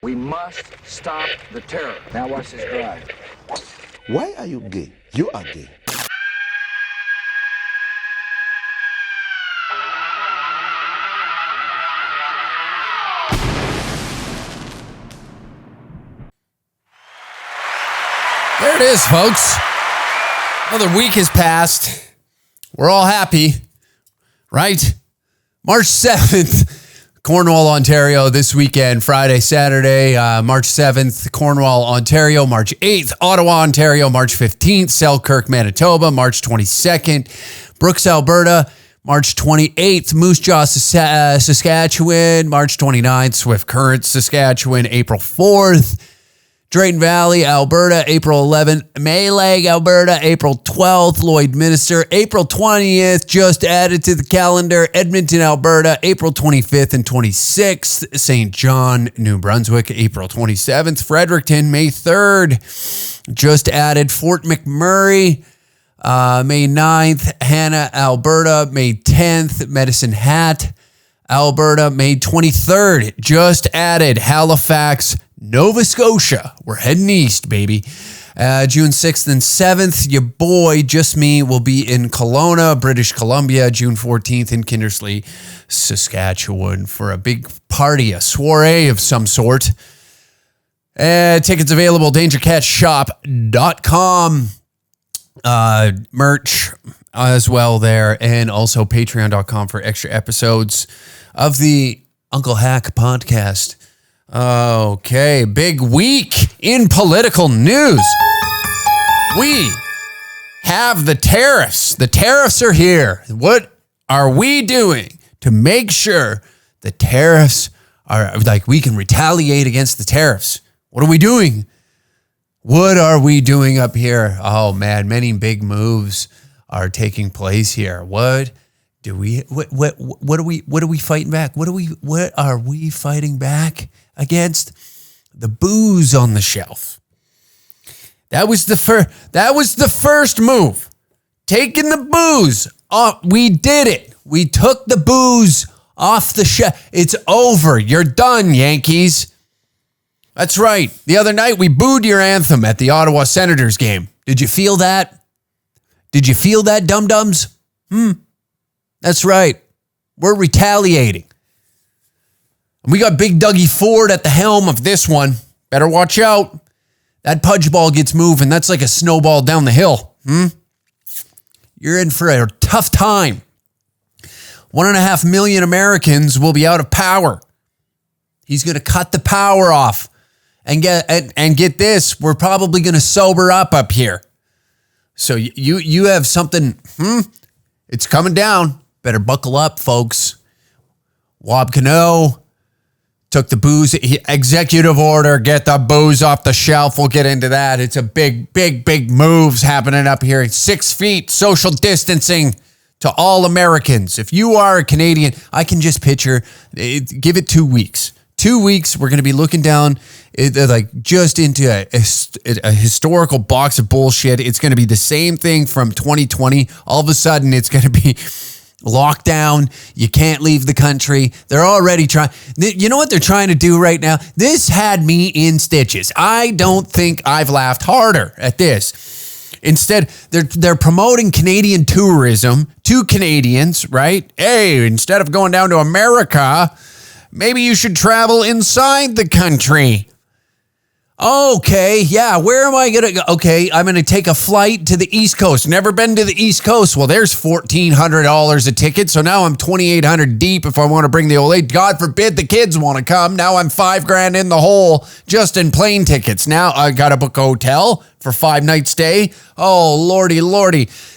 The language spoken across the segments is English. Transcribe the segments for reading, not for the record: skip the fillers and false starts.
We must stop the terror. Now watch this drive. Why are you gay? You are gay. There it is, folks. Another week has passed. We're all happy, right? March 7th, Cornwall, Ontario, this weekend, Friday, Saturday, March 7th, Cornwall, Ontario, March 8th, Ottawa, Ontario, March 15th, Selkirk, Manitoba, March 22nd, Brooks, Alberta, March 28th, Moose Jaw, Saskatchewan, March 29th, Swift Current, Saskatchewan, April 4th, Drayton Valley, Alberta, April 11th. Maylag, Alberta, April 12th. Lloydminster, April 20th. Just added to the calendar. Edmonton, Alberta, April 25th and 26th. St. John, New Brunswick, April 27th. Fredericton, May 3rd. Just added. Fort McMurray, May 9th. Hanna, Alberta, May 10th. Medicine Hat, Alberta, May 23rd. Just added. Halifax, Nova Scotia. We're heading east, baby. June 6th and 7th, your boy, just me, will be in Kelowna, British Columbia. June 14th in Kindersley, Saskatchewan for a big party, a soiree of some sort. Tickets available, dangercatshop.com. Merch as well there, and also patreon.com for extra episodes of the Uncle Hack podcast. Okay, big week in political news. We have the tariffs. The tariffs are here. What are we doing to make sure the tariffs are, like, we can retaliate against the tariffs? What are we doing? What are we doing up here? Oh man, many big moves are taking place here. What are we fighting back? What are we fighting back against? The booze on the shelf. That was the first move. Taking the booze off. We did it. We took the booze off the shelf. It's over. You're done, Yankees. That's right. The other night we booed your anthem at the Ottawa Senators game. Did you feel that? Did you feel that, dum-dums? That's right. We're retaliating. And we got Big Dougie Ford at the helm of this one. Better watch out. That pudge ball gets moving. That's like a snowball down the hill. You're in for a tough time. 1.5 million Americans will be out of power. He's going to cut the power off. And get this, we're probably going to sober up here. So you have something, it's coming down. Better buckle up, folks. Wab Cano took the booze, executive order, get the booze off the shelf. We'll get into that. It's a big moves happening up here. 6 feet, social distancing to all Americans. If you are a Canadian, I can just picture, give it 2 weeks. 2 weeks, we're going to be looking down just into a historical box of bullshit. It's going to be the same thing from 2020. All of a sudden, it's going to be lockdown. You can't leave the country. They're already trying. You know what they're trying to do right now? This had me in stitches. I don't think I've laughed harder at this. Instead, they're promoting Canadian tourism to Canadians, right? Hey, instead of going down to America, maybe you should travel inside the country. Okay, yeah, where am I going to go? Okay, I'm going to take a flight to the East Coast. Never been to the East Coast. Well, there's $1,400 a ticket, so now I'm $2,800 deep if I want to bring the old lady. God forbid the kids want to come. Now I'm $5,000 in the hole just in plane tickets. Now I got to book a hotel for 5-night stay. Oh, lordy.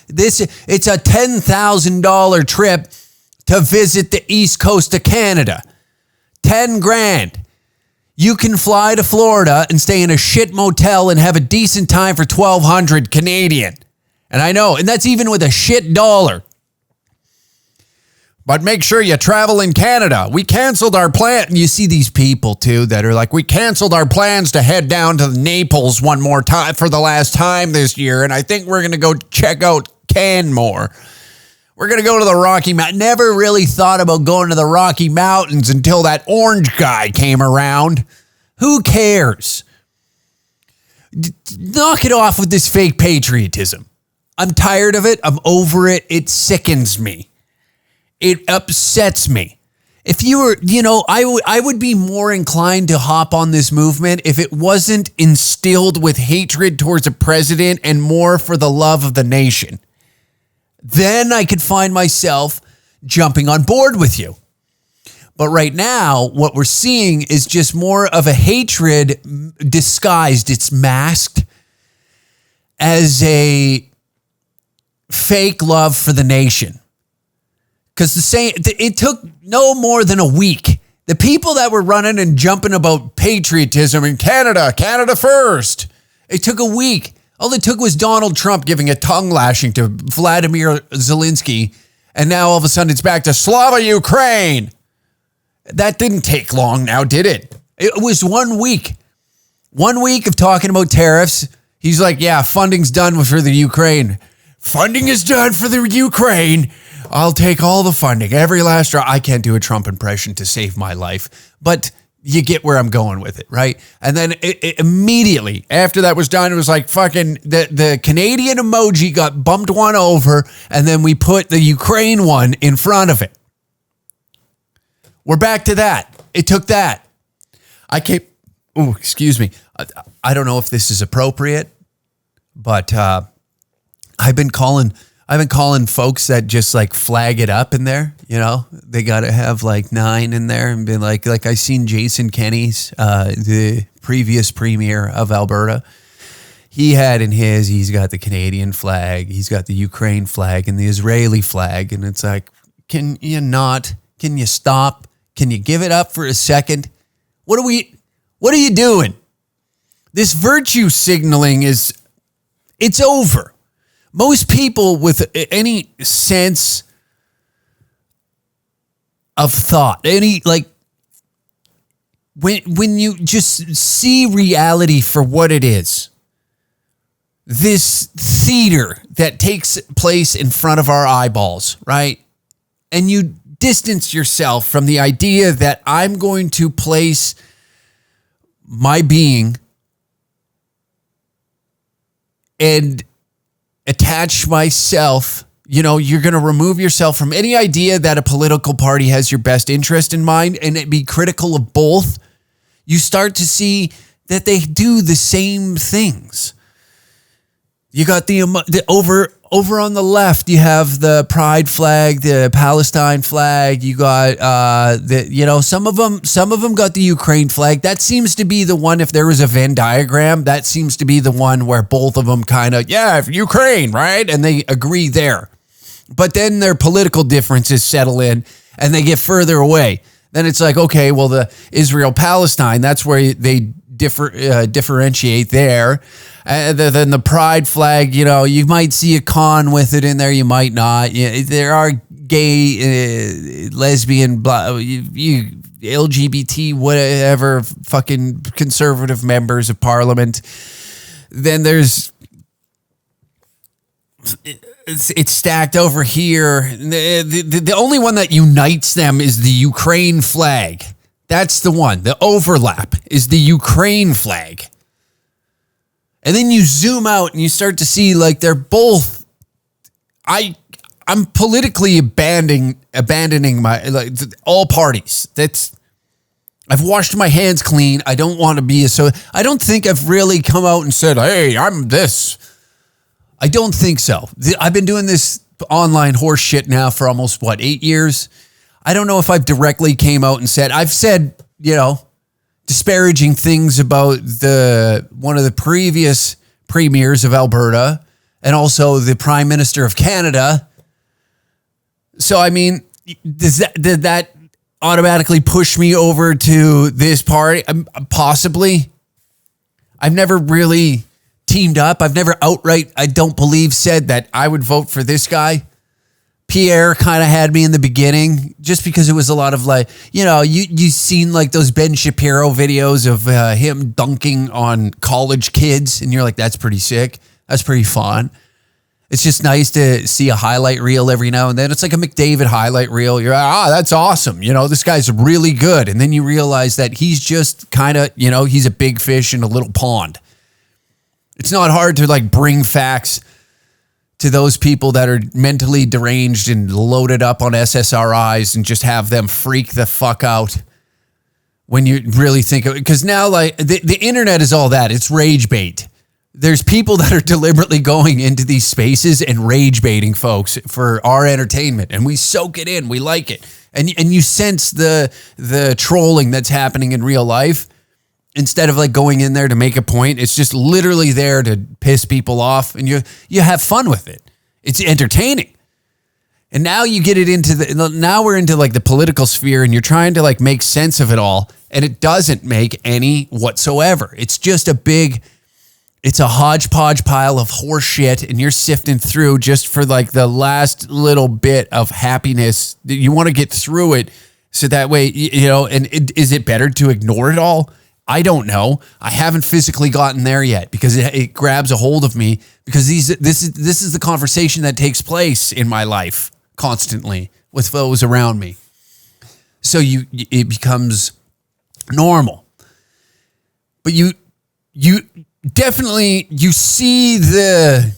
It's a $10,000 trip to visit the East Coast of Canada. $10,000. You can fly to Florida and stay in a shit motel and have a decent time for $1,200 Canadian. And I know, and that's even with a shit dollar. But make sure you travel in Canada. We canceled our plan. And you see these people too that are like, we canceled our plans to head down to Naples one more time for the last time this year. And I think we're going to go check out Canmore. We're going to go to the Rocky Mountains. Never really thought about going to the Rocky Mountains until that orange guy came around. Who cares? Knock it off with this fake patriotism. I'm tired of it. I'm over it. It sickens me. It upsets me. If you were, I would be more inclined to hop on this movement if it wasn't instilled with hatred towards a president and more for the love of the nation. Then I could find myself jumping on board with you. But right now, what we're seeing is just more of a hatred disguised. It's masked as a fake love for the nation. Because it took no more than a week. The people that were running and jumping about patriotism in Canada first, it took a week. All it took was Donald Trump giving a tongue lashing to Vladimir Zelensky, and now all of a sudden it's back to Slava Ukraine. That didn't take long now, did it? It was 1 week. 1 week of talking about tariffs. He's like, yeah, funding's done for the Ukraine. Funding is done for the Ukraine. I'll take all the funding, every last drop. I can't do a Trump impression to save my life, but you get where I'm going with it, right? And then it immediately after that was done, it was like fucking the Canadian emoji got bumped one over, and then we put the Ukraine one in front of it. We're back to that. It took that. Excuse me. I don't know if this is appropriate, but I've been calling folks that just like flag it up in there. They got to have like 9 in there and been like I seen Jason Kenney's, the previous premier of Alberta. He had in his, he's got the Canadian flag, he's got the Ukraine flag and the Israeli flag. And it's like, can you stop? Can you give it up for a second? What are you doing? This virtue signaling it's over. Most people with any sense of thought, when you just see reality for what it is, this theater that takes place in front of our eyeballs, right? And you distance yourself from the idea that I'm going to place my being and attach myself. You're going to remove yourself from any idea that a political party has your best interest in mind and be critical of both. You start to see that they do the same things. You got the over on the left, you have the pride flag, the Palestine flag. You got some of them got the Ukraine flag. That seems to be the one. If there was a Venn diagram, that seems to be the one where both of them kind of Ukraine, right? And they agree there. But then their political differences settle in, and they get further away. Then it's like, okay, well, the Israel-Palestine, that's where they differentiate there. Then the pride flag, you might see a con with it in there, you might not. There are gay, lesbian, LGBT, whatever, fucking conservative members of parliament. Then there's, it's stacked over here. The only one that unites them is the Ukraine flag. That's the one. The overlap is the Ukraine flag. And then you zoom out and you start to see like they're both. I'm politically abandoning my all parties. I've washed my hands clean. I don't want to be I don't think I've really come out and said, "Hey, I'm this." I don't think so. I've been doing this online horse shit now for almost 8 years. I don't know if I've directly came out and I've said, disparaging things about one of the previous premiers of Alberta and also the Prime Minister of Canada. So, I mean, did that automatically push me over to this party? Possibly. I've never really teamed up. I've never outright, I don't believe, said that I would vote for this guy. Pierre kind of had me in the beginning just because it was a lot of you seen like those Ben Shapiro videos of him dunking on college kids and you're like, that's pretty sick. That's pretty fun. It's just nice to see a highlight reel every now and then. It's like a McDavid highlight reel. You're like, that's awesome. You know, this guy's really good. And then you realize that he's just kind of, you know, he's a big fish in a little pond. It's not hard to like bring facts to those people that are mentally deranged and loaded up on SSRIs and just have them freak the fuck out when you really think of it. Because now, like, the internet is all that. It's rage bait. There's people that are deliberately going into these spaces and rage baiting folks for our entertainment, and we soak it in. We like it, and you sense the trolling that's happening in real life. Instead of like going in there to make a point, it's just literally there to piss people off, and you have fun with it. It's entertaining. And now you get it now we're into like the political sphere, and you're trying to like make sense of it all, and it doesn't make any whatsoever. It's just it's a hodgepodge pile of horse shit, and you're sifting through just for like the last little bit of happiness. You want to get through it so that way, you know, and is it better to ignore it all? I don't know. I haven't physically gotten there yet because it grabs a hold of me because this is the conversation that takes place in my life constantly with those around me. So it becomes normal. But you definitely see the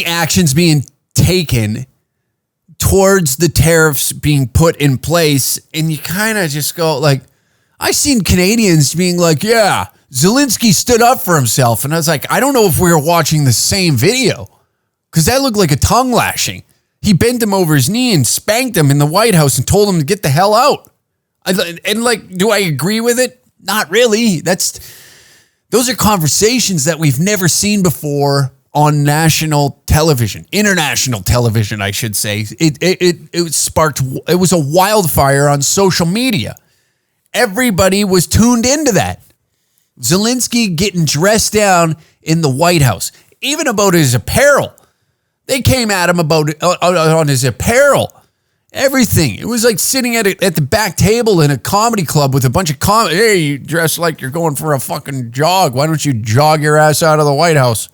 actions being taken towards the tariffs being put in place, and you kind of just go like, I seen Canadians being like, yeah, Zelensky stood up for himself. And I was like, I don't know if we were watching the same video because that looked like a tongue lashing. He bent him over his knee and spanked him in the White House and told him to get the hell out. And like, do I agree with it? Not really. Those are conversations that we've never seen before on national television, international television, I should say. It sparked, it was a wildfire on social media. Everybody was tuned into that. Zelensky getting dressed down in the White House, even about his apparel. They came at him about on his apparel, everything. It was like sitting at the back table in a comedy club with a bunch of hey, you dress like you're going for a fucking jog. Why don't you jog your ass out of the White House?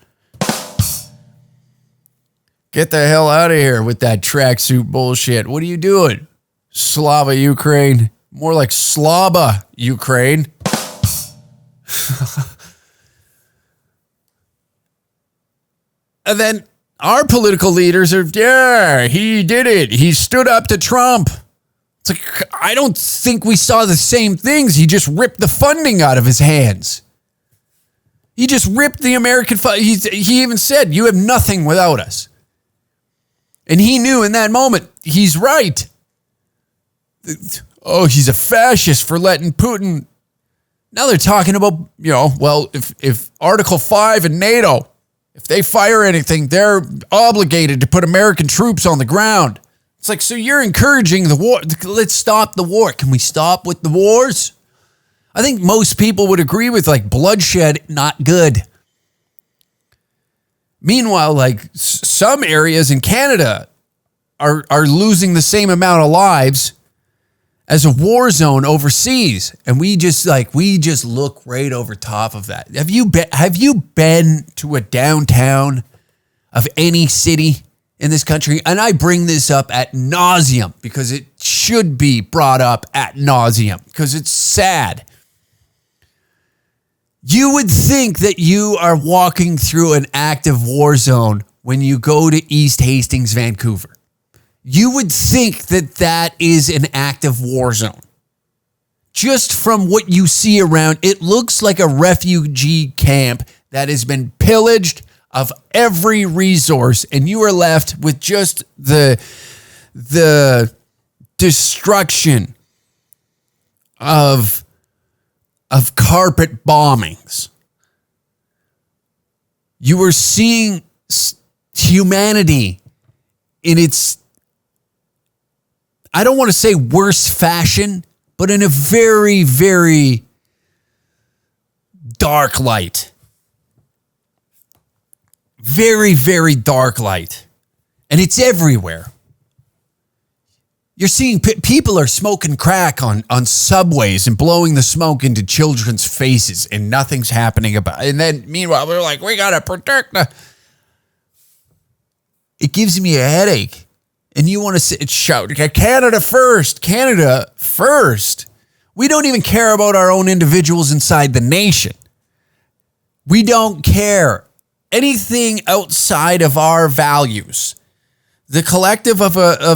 Get the hell out of here with that tracksuit bullshit. What are you doing? Slava Ukraine. More like Slaba Ukraine. And then our political leaders are, yeah, he did it. He stood up to Trump. It's like, I don't think we saw the same things. He just ripped the funding out of his hands. He just ripped the American he even said, you have nothing without us. And he knew in that moment, he's right. Oh, he's a fascist for letting Putin. Now they're talking about, you know, well, if Article 5 in NATO, if they fire anything, they're obligated to put American troops on the ground. It's like, so you're encouraging the war. Let's stop the war. Can we stop with the wars? I think most people would agree with like bloodshed, not good. Meanwhile, like some areas in Canada are losing the same amount of lives as a war zone overseas, and we just look right over top of that. Have you been to a downtown of any city in this country? And I bring this up ad nauseum because it should be brought up ad nauseum because it's sad. You would think that you are walking through an active war zone when you go to East Hastings, Vancouver. You would think that that is an active war zone. Just from what you see around, it looks like a refugee camp that has been pillaged of every resource, and you are left with just the destruction of carpet bombings. You are seeing humanity in its, I don't want to say worst fashion, but in a very, very dark light. Very, very dark light. And it's everywhere. You're seeing people are smoking crack on subways and blowing the smoke into children's faces, and nothing's happening about it. And then meanwhile, they're like, we got to protect the... It gives me a headache. And you want to sit and shout, Canada first, Canada first. We don't even care about our own individuals inside the nation. We don't care anything outside of our values. The collective of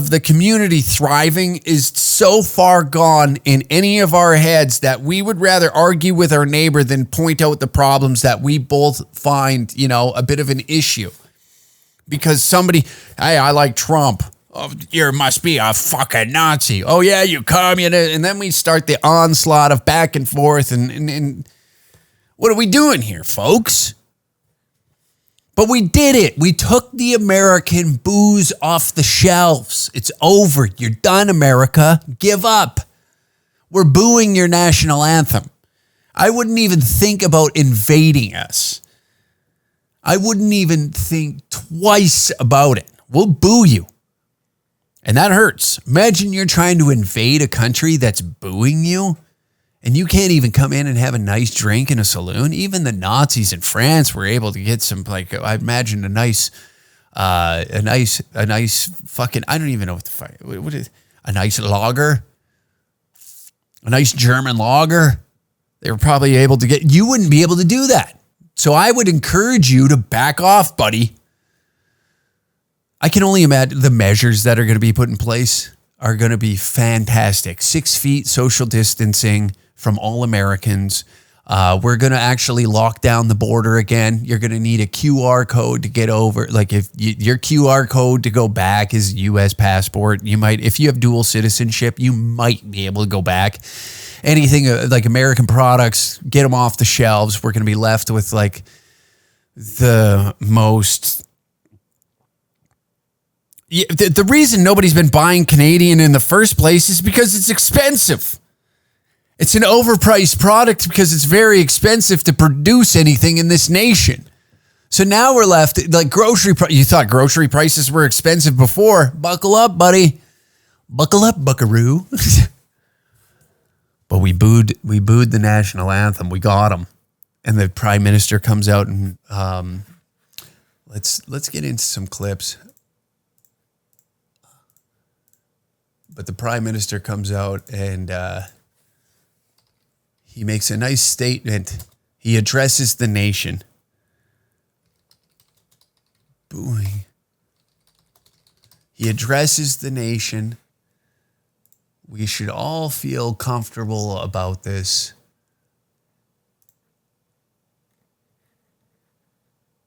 the community thriving is so far gone in any of our heads that we would rather argue with our neighbor than point out the problems that we both find, a bit of an issue. Because somebody, hey, I like Trump. Oh, you must be a fucking Nazi. Oh, yeah, you communist. And then we start the onslaught of back and forth. And what are we doing here, folks? But we did it. We took the American booze off the shelves. It's over. You're done, America. Give up. We're booing your national anthem. I wouldn't even think about invading us. I wouldn't even think twice about it. We'll boo you. And that hurts. Imagine you're trying to invade a country that's booing you. And you can't even come in and have a nice drink in a saloon. Even the Nazis in France were able to get some, I imagine a nice fucking, I don't even know what the fuck, what is, a nice lager, a nice German lager. They were probably able to get, you wouldn't be able to do that. So I would encourage you to back off, buddy. I can only imagine the measures that are going to be put in place are going to be fantastic. 6 feet social distancing from all Americans. We're going to actually lock down the border again. You're going to need a QR code to get over. Like if your QR code to go back is U.S. passport, you might, if you have dual citizenship, you might be able to go back. Anything like American products, get them off the shelves. We're going to be left with like the most... The reason nobody's been buying Canadian in the first place is because it's expensive. It's an overpriced product because it's very expensive to produce anything in this nation. So now we're left like you thought grocery prices were expensive before. Buckle up, buddy. Buckle up, buckaroo. But we booed the national anthem. We got him. And the prime minister comes out and let's get into some clips. But the prime minister comes out and he makes a nice statement. He addresses the nation. Booing. He addresses the nation. We should all feel comfortable about this.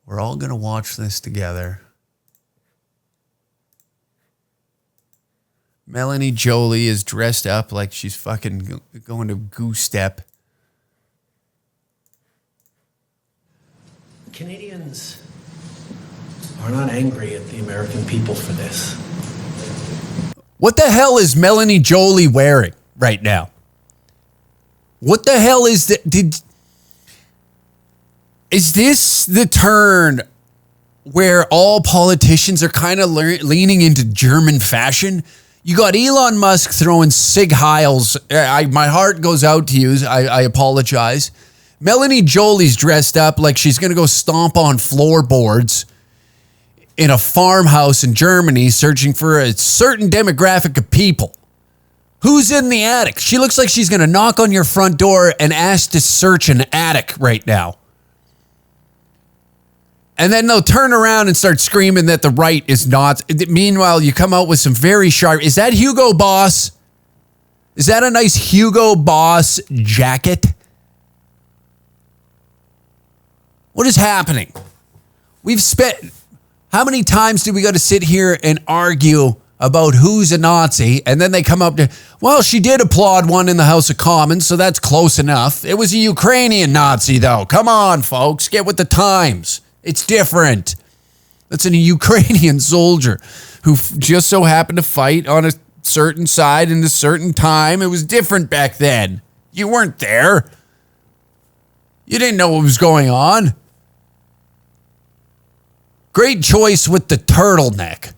We're all going to watch this together. Melanie Jolie is dressed up like she's fucking going to goose step. Canadians are not angry at the American people for this. What the hell is Melanie Jolie wearing right now? What the hell is that? Is this the turn where all politicians are kind of leaning into German fashion? You got Elon Musk throwing Sig Heils. My heart goes out to you. I apologize. Melanie Jolie's dressed up like she's going to go stomp on floorboards in a farmhouse in Germany searching for a certain demographic of people. Who's in the attic? She looks like she's going to knock on your front door and ask to search an attic right now. And then they'll turn around and start screaming that the right is not. Meanwhile, you come out with some very sharp. Is that Hugo Boss? Is that a nice Hugo Boss jacket? What is happening? We've spent... How many times do we got to sit here and argue about who's a Nazi? And then they come up to, well, she did applaud one in the House of Commons, so that's close enough. It was a Ukrainian Nazi, though. Come on, folks. Get with the times. It's different. That's a Ukrainian soldier who just so happened to fight on a certain side in a certain time. It was different back then. You weren't there. You didn't know what was going on. Great choice with the turtleneck.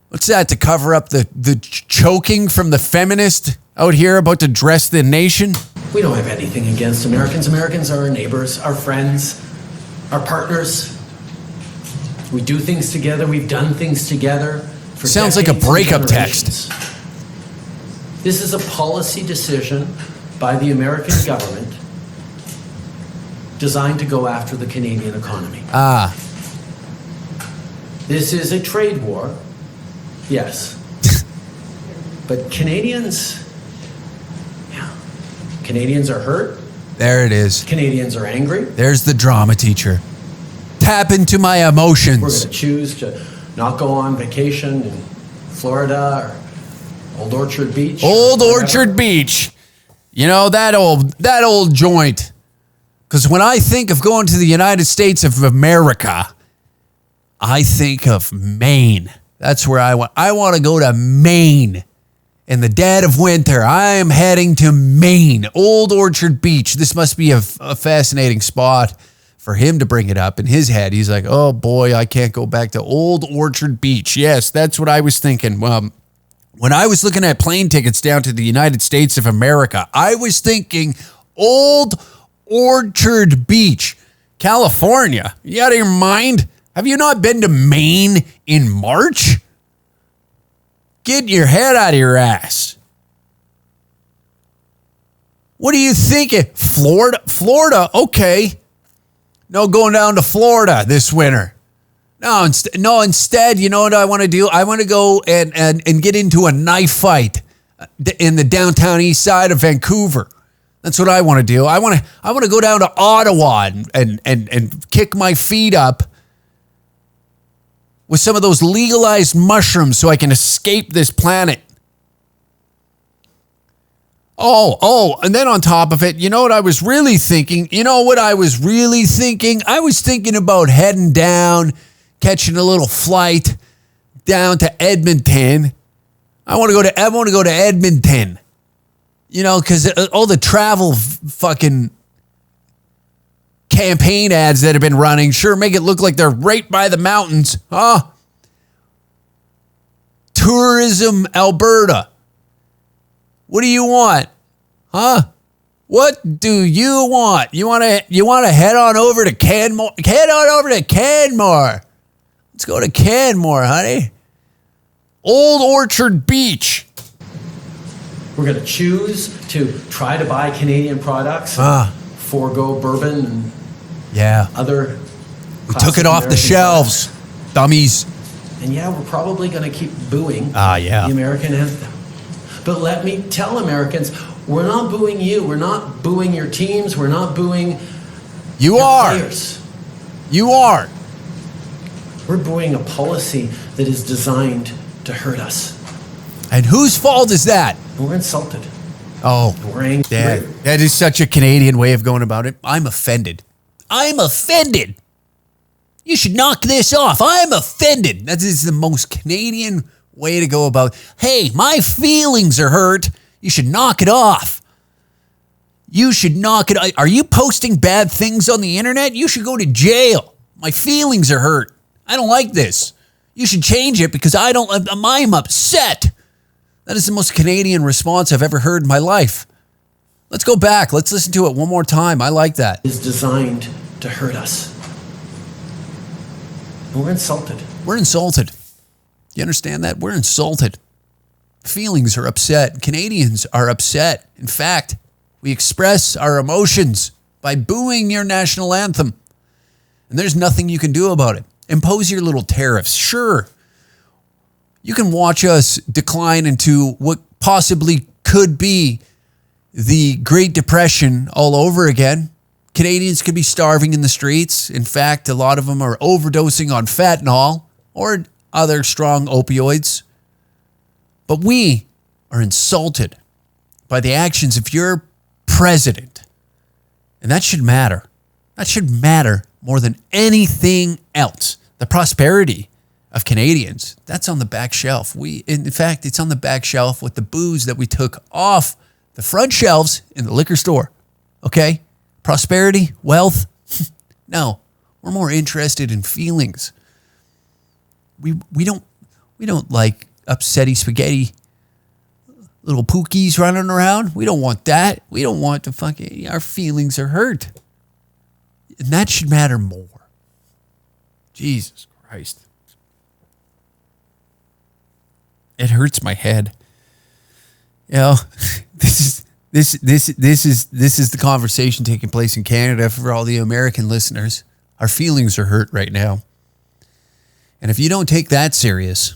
What's that, to cover up the choking from the feminist out here about to dress the nation? We don't have anything against Americans. Americans are our neighbors, our friends, our partners. We do things together. We've done things together for Sounds like a decades and breakup text. generations. This is a policy decision by the American government designed to go after the Canadian economy. This is a trade war, yes. But Canadians are hurt. There it is. Canadians are angry. There's the drama teacher. Tap into my We're emotions. going to choose to not go on vacation in Florida or Old Orchard Beach. Old or whatever. Orchard Beach. You know, that old joint. Because when I think of going to the United States of America, I think of Maine. That's where I want. I want to go to Maine. In the dead of winter, I am heading to Maine. Old Orchard Beach. This must be a fascinating spot for him to bring it up in his head. He's like, oh boy, I can't go back to Old Orchard Beach. Yes, that's what I was thinking. When I was looking at plane tickets down to the United States of America, I was thinking Old Orchard Beach, California. You out of your mind? Have you not been to Maine in March? Get your head out of your ass. What are you thinking? Florida, okay. No, going down to Florida this winter. No, instead, you know what I want to do? I want to go and get into a knife fight in the downtown east side of Vancouver. That's what I want to do. I want to go down to Ottawa and kick my feet up with some of those legalized mushrooms so I can escape this planet. Oh, and then on top of it, you know what I was really thinking? I was thinking about heading down, catching a little flight down to Edmonton. I want to go to Edmonton. Because all the travel fucking campaign ads that have been running sure make it look like they're right by the mountains. Tourism Alberta. What do you want? What do you want? You want to head on over to Canmore? Head on over to Canmore. Let's go to Canmore, honey. Old Orchard Beach. We're going to choose to try to buy Canadian products, forego bourbon and other. We took it off the American shelves, products. dummies. And we're probably going to keep booing yeah. the American anthem. But let me tell Americans, we're not booing you. We're not booing your teams. We're not booing You your are. players. You are. We're booing a policy that is designed to hurt us. And whose fault is that? And we're insulted. Oh, We're angry. that is such a Canadian way of going about it. I'm offended. I'm offended. You should knock this off. I'm offended. That is the most Canadian way to go about, hey, my feelings are hurt. You should knock it off. You should knock it. Are you posting bad things on the internet? You should go to jail. My feelings are hurt. I don't like this. You should change it because I'm upset. That is the most Canadian response I've ever heard in my life. Let's go back. Let's listen to it one more time. I like that. Is designed to hurt us. And we're insulted. We're insulted. You understand that? We're insulted. Feelings are upset. Canadians are upset. In fact, we express our emotions by booing your national anthem. And there's nothing you can do about it. Impose your little tariffs. Sure. You can watch us decline into what possibly could be the Great Depression all over again. Canadians could be starving in the streets. In fact, a lot of them are overdosing on fentanyl or other strong opioids. But we are insulted by the actions of your president. And that should matter. That should matter more than anything else. The prosperity of Canadians, that's on the back shelf. In fact, it's on the back shelf with the booze that we took off the front shelves in the liquor store. Okay? Prosperity, wealth, no. We're more interested in feelings. We don't like upsetty spaghetti little pookies running around. We don't want that. We don't want to our feelings are hurt. And that should matter more. Jesus Christ. Christ. It hurts my head. You know, this is the conversation taking place in Canada for all the American listeners. Our feelings are hurt right now. And if you don't take that serious,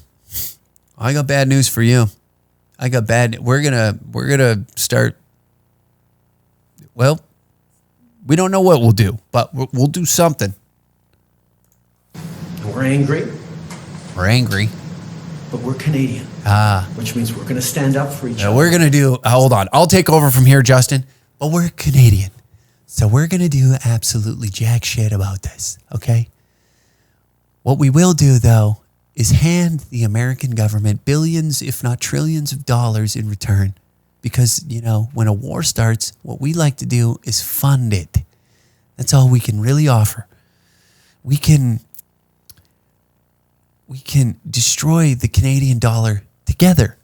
I got bad news for you. We're gonna start. Well, we don't know what we'll do, but we'll do something. We're angry. We're angry. But we're Canadian. Which means we're going to stand up for each other. We're going to do, hold on. I'll take over from here, Justin. But we're Canadian. So we're going to do absolutely jack shit about this, okay? What we will do, though, is hand the American government billions, if not trillions of dollars in return. Because, you know, when a war starts, what we like to do is fund it. That's all we can really offer. We can destroy the Canadian dollar together.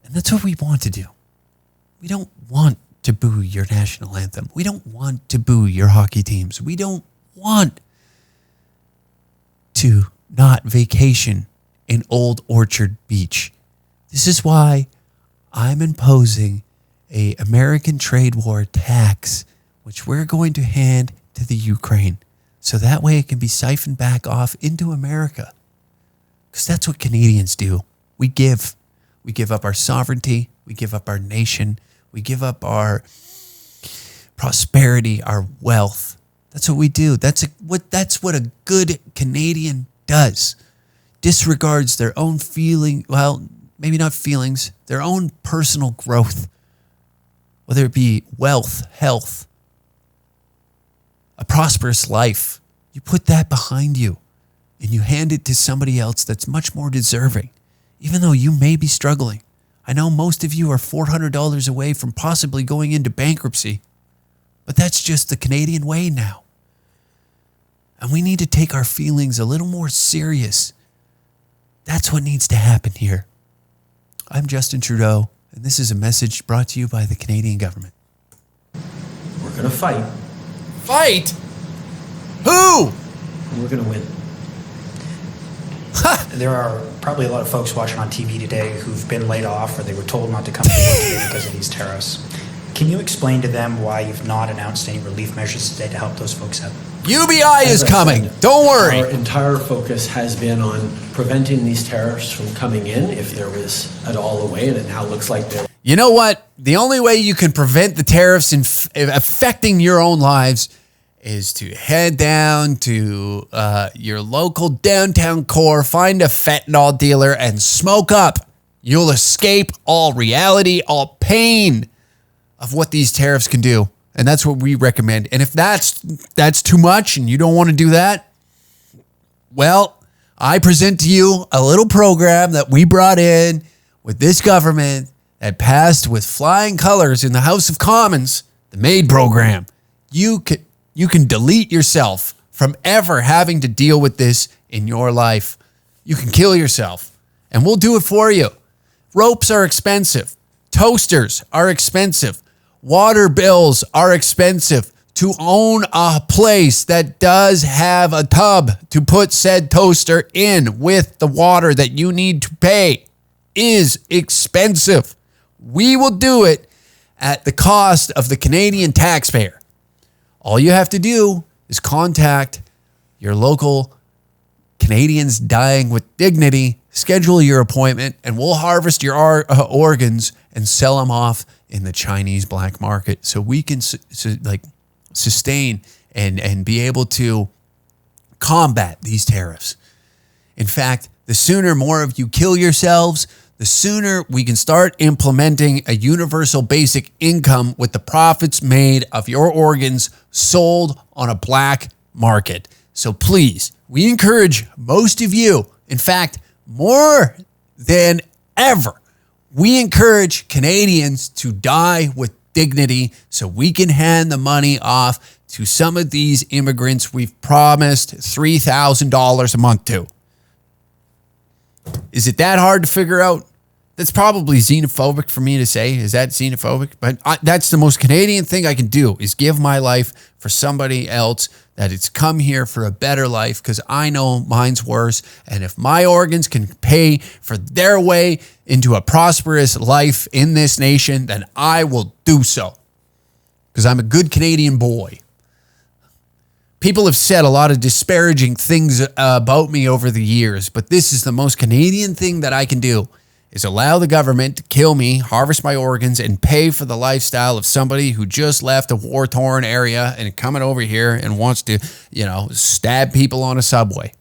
And that's what we want to do. We don't want to boo your national anthem. We don't want to boo your hockey teams. We don't want to not vacation in Old Orchard Beach. This is why I'm imposing a American trade war tax, which we're going to hand to the Ukraine. So that way it can be siphoned back off into America. Because that's what Canadians do. We give. We give up our sovereignty. We give up our nation. We give up our prosperity, our wealth. That's what we do. That's what a good Canadian does. Disregards their own feeling, well, maybe not feelings, their own personal growth. Whether it be wealth, health, a prosperous life. You put that behind you. And you hand it to somebody else that's much more deserving, even though you may be struggling. I know most of you are $400 away from possibly going into bankruptcy, but that's just the Canadian way now. And we need to take our feelings a little more serious. That's what needs to happen here. I'm Justin Trudeau, and this is a message brought to you by the Canadian government. We're going to fight. Fight? Who? And we're going to win. There are probably a lot of folks watching on TV today who've been laid off or they were told not to come to work today because of these tariffs. Can you explain to them why you've not announced any relief measures today to help those folks out? UBI is coming. Don't worry. Our entire focus has been on preventing these tariffs from coming in, if there was at all a way, and it now looks like there. You know what? The only way you can prevent the tariffs affecting your own lives is to head down to your local downtown core, find a fentanyl dealer, and smoke up. You'll escape all reality, all pain of what these tariffs can do. And that's what we recommend. And if that's too much and you don't want to do that, well, I present to you a little program that we brought in with this government that passed with flying colors in the House of Commons, the MAID program. You can delete yourself from ever having to deal with this in your life. You can kill yourself, and we'll do it for you. Ropes are expensive. Toasters are expensive. Water bills are expensive. To own a place that does have a tub to put said toaster in with the water that you need to pay is expensive. We will do it at the cost of the Canadian taxpayer. All you have to do is contact your local Canadians Dying with Dignity, schedule your appointment, and we'll harvest your organs and sell them off in the Chinese black market so we can sustain and be able to combat these tariffs. In fact, the sooner more of you kill yourselves, the sooner we can start implementing a universal basic income with the profits made of your organs sold on a black market. So please, we encourage most of you, in fact, more than ever, we encourage Canadians to die with dignity so we can hand the money off to some of these immigrants we've promised $3,000 a month to. Is it that hard to figure out? That's probably xenophobic for me to say. Is that xenophobic? But that's the most Canadian thing I can do, is give my life for somebody else that it's come here for a better life, because I know mine's worse. And if my organs can pay for their way into a prosperous life in this nation, then I will do so, because I'm a good Canadian boy. People have said a lot of disparaging things about me over the years, but this is the most Canadian thing that I can do, is allow the government to kill me, harvest my organs, and pay for the lifestyle of somebody who just left a war-torn area and coming over here and wants to, stab people on a subway.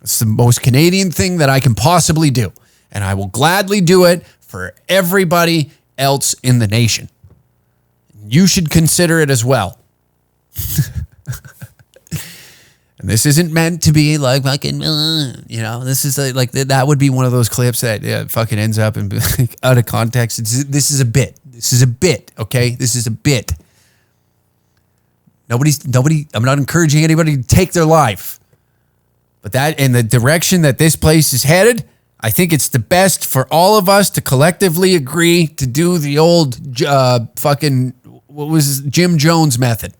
It's the most Canadian thing that I can possibly do, and I will gladly do it for everybody else in the nation. You should consider it as well. And this isn't meant to be like fucking, this is like that would be one of those clips that fucking ends up in out of context. This is a bit. This is a bit. Okay, this is a bit. Nobody. I'm not encouraging anybody to take their life, but that in the direction that this place is headed, I think it's the best for all of us to collectively agree to do the old fucking what was Jim Jones method.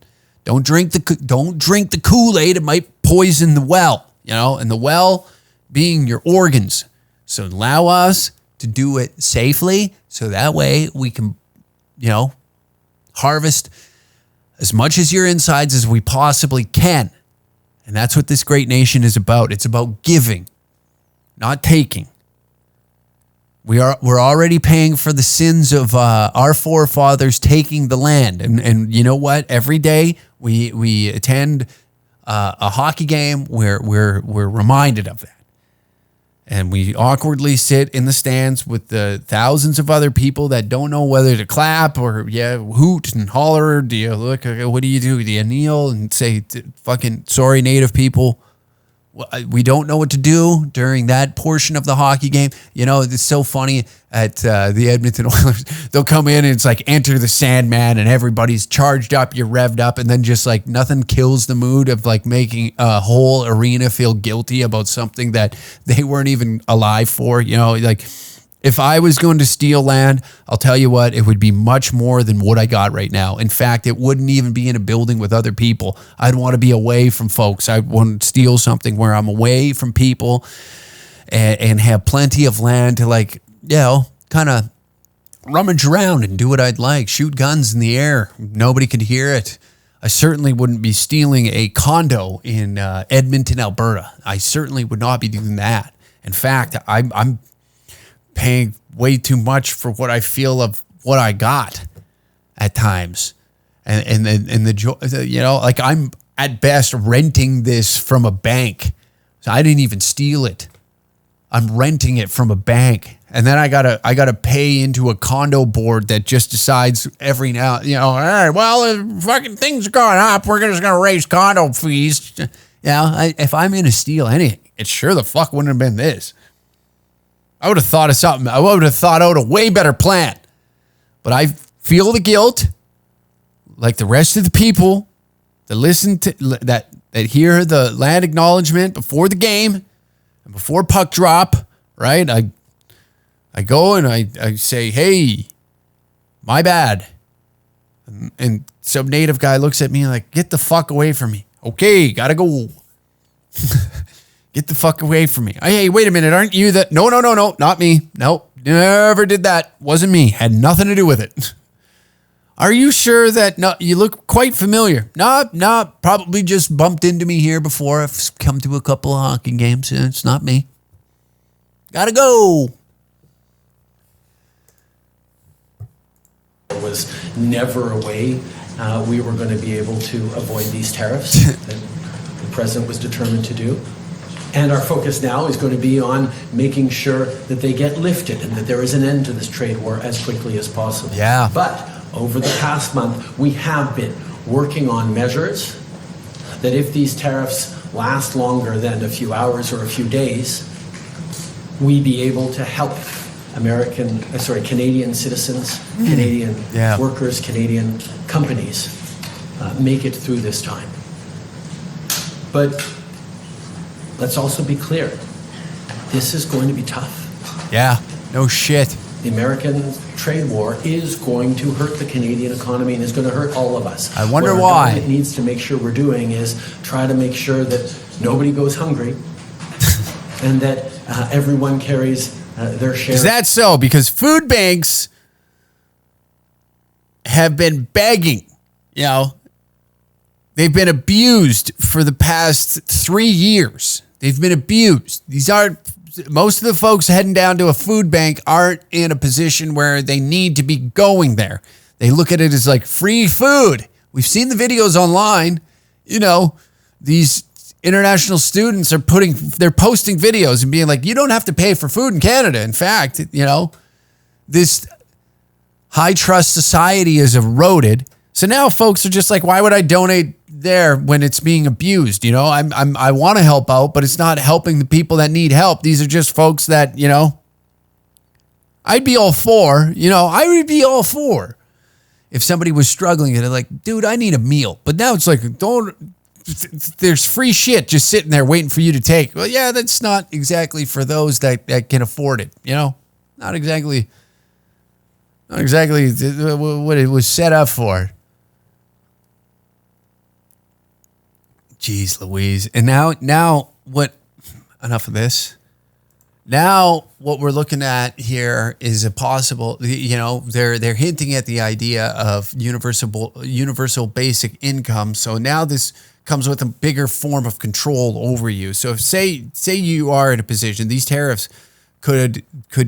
Don't drink the Kool-Aid. It might poison the well, and the well being your organs. So allow us to do it safely, so that way we can, harvest as much as your insides as we possibly can. And that's what this great nation is about. It's about giving, not taking. We're already paying for the sins of our forefathers taking the land. And you know what? Every day we attend a hockey game where we're reminded of that. And we awkwardly sit in the stands with the thousands of other people that don't know whether to clap or hoot and holler. Do you look? What do? Do you kneel and say fucking sorry, Native people? We don't know what to do during that portion of the hockey game. It's so funny at the Edmonton Oilers. They'll come in and it's like Enter the Sandman and everybody's charged up, you're revved up, and then just like nothing kills the mood of like making a whole arena feel guilty about something that they weren't even alive for. Like if I was going to steal land, I'll tell you what, it would be much more than what I got right now. In fact, it wouldn't even be in a building with other people. I'd want to be away from folks. I'd want to steal something where I'm away from people and have plenty of land to kind of rummage around and do what I'd like. Shoot guns in the air. Nobody could hear it. I certainly wouldn't be stealing a condo in Edmonton, Alberta. I certainly would not be doing that. In fact, I'm paying way too much for what I feel of what I got at times. And the joy, like I'm at best renting this from a bank. So I didn't even steal it. I'm renting it from a bank. And then I gotta pay into a condo board that just decides every now, all right, well, fucking things are going up. We're just gonna raise condo fees. If I'm gonna steal anything, it sure the fuck wouldn't have been this. I would have thought of something. I would have thought out a way better plan. But I feel the guilt, like the rest of the people that listen to that hear the land acknowledgement before the game and before puck drop, right? I go and I say, hey, my bad. And some native guy looks at me like, get the fuck away from me. Okay, gotta go. Get the fuck away from me. Hey, wait a minute. Aren't you that? No, not me. Nope. Never did that. Wasn't me. Had nothing to do with it. Are you sure that, no, you look quite familiar? No, probably just bumped into me here before. I've come to a couple of hockey games. It's not me. Gotta go. There was never a way we were going to be able to avoid these tariffs that the president was determined to do. And our focus now is going to be on making sure that they get lifted and that there is an end to this trade war as quickly as possible. Yeah. But over the past month, we have been working on measures that if these tariffs last longer than a few hours or a few days, we be able to help Canadian citizens, Canadian workers, Canadian companies make it through this time. But let's also be clear, this is going to be tough. Yeah. No shit. The American trade war is going to hurt the Canadian economy and is going to hurt all of us. I wonder what why. What government needs to make sure we're doing is try to make sure that nobody goes hungry and that everyone carries their share. Is that so? Because food banks have been begging, they've been abused for the past 3 years. They've been abused. Most of the folks heading down to a food bank aren't in a position where they need to be going there. They look at it as like free food. We've seen the videos online. These international students they're posting videos and being like, you don't have to pay for food in Canada. In fact, this high trust society is eroded. So now folks are just like, why would I donate there when it's being abused? I want to help out, but it's not helping the people that need help. These are just folks that, I'd be all for, I would be all for if somebody was struggling and they're like, dude, I need a meal. But now it's like, there's free shit just sitting there waiting for you to take. Well, yeah, that's not exactly for those that can afford it, not exactly what it was set up for. Jeez Louise. And now what, enough of this. Now what we're looking at here is a possible, they're hinting at the idea of universal basic income. So now this comes with a bigger form of control over you. So if say you are in a position, these tariffs could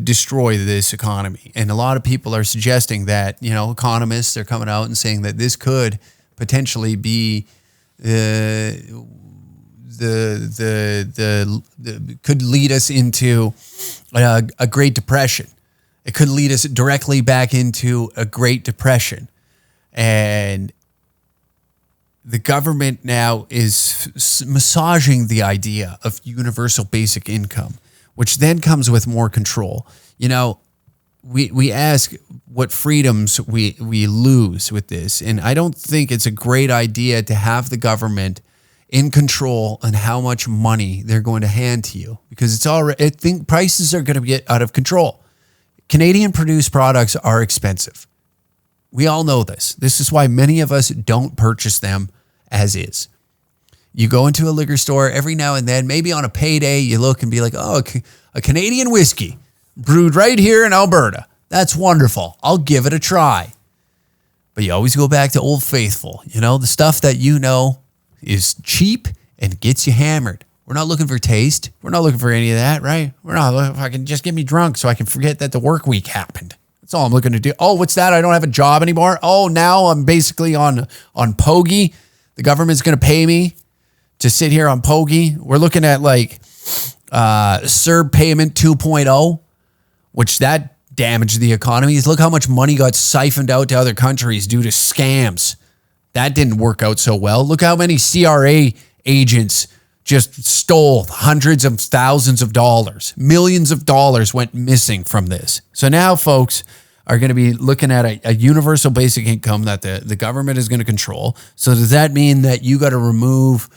destroy this economy. And a lot of people are suggesting that, economists are coming out and saying that this could potentially be could lead us into a Great Depression. It could lead us directly back into a Great Depression. And the government now is massaging the idea of universal basic income, which then comes with more control. We ask what freedoms we lose with this. And I don't think it's a great idea to have the government in control on how much money they're going to hand to you, because I think prices are going to get out of control. Canadian produced products are expensive. We all know this. This is why many of us don't purchase them as is. You go into a liquor store every now and then, maybe on a payday, you look and be like, oh, a Canadian whiskey brewed right here in Alberta. That's wonderful. I'll give it a try. But you always go back to Old Faithful. The stuff that is cheap and gets you hammered. We're not looking for taste. We're not looking for any of that, right? We're not looking, if I can just get me drunk so I can forget that the work week happened. That's all I'm looking to do. Oh, what's that? I don't have a job anymore. Oh, now I'm basically on Pogie. The government's going to pay me to sit here on Pogie. We're looking at like CERB payment 2.0, which that damaged the economies. Look how much money got siphoned out to other countries due to scams. That didn't work out so well. Look how many CRA agents just stole hundreds of thousands of dollars. Millions of dollars went missing from this. So now folks are going to be looking at a universal basic income that the government is going to control. So does that mean that you got to remove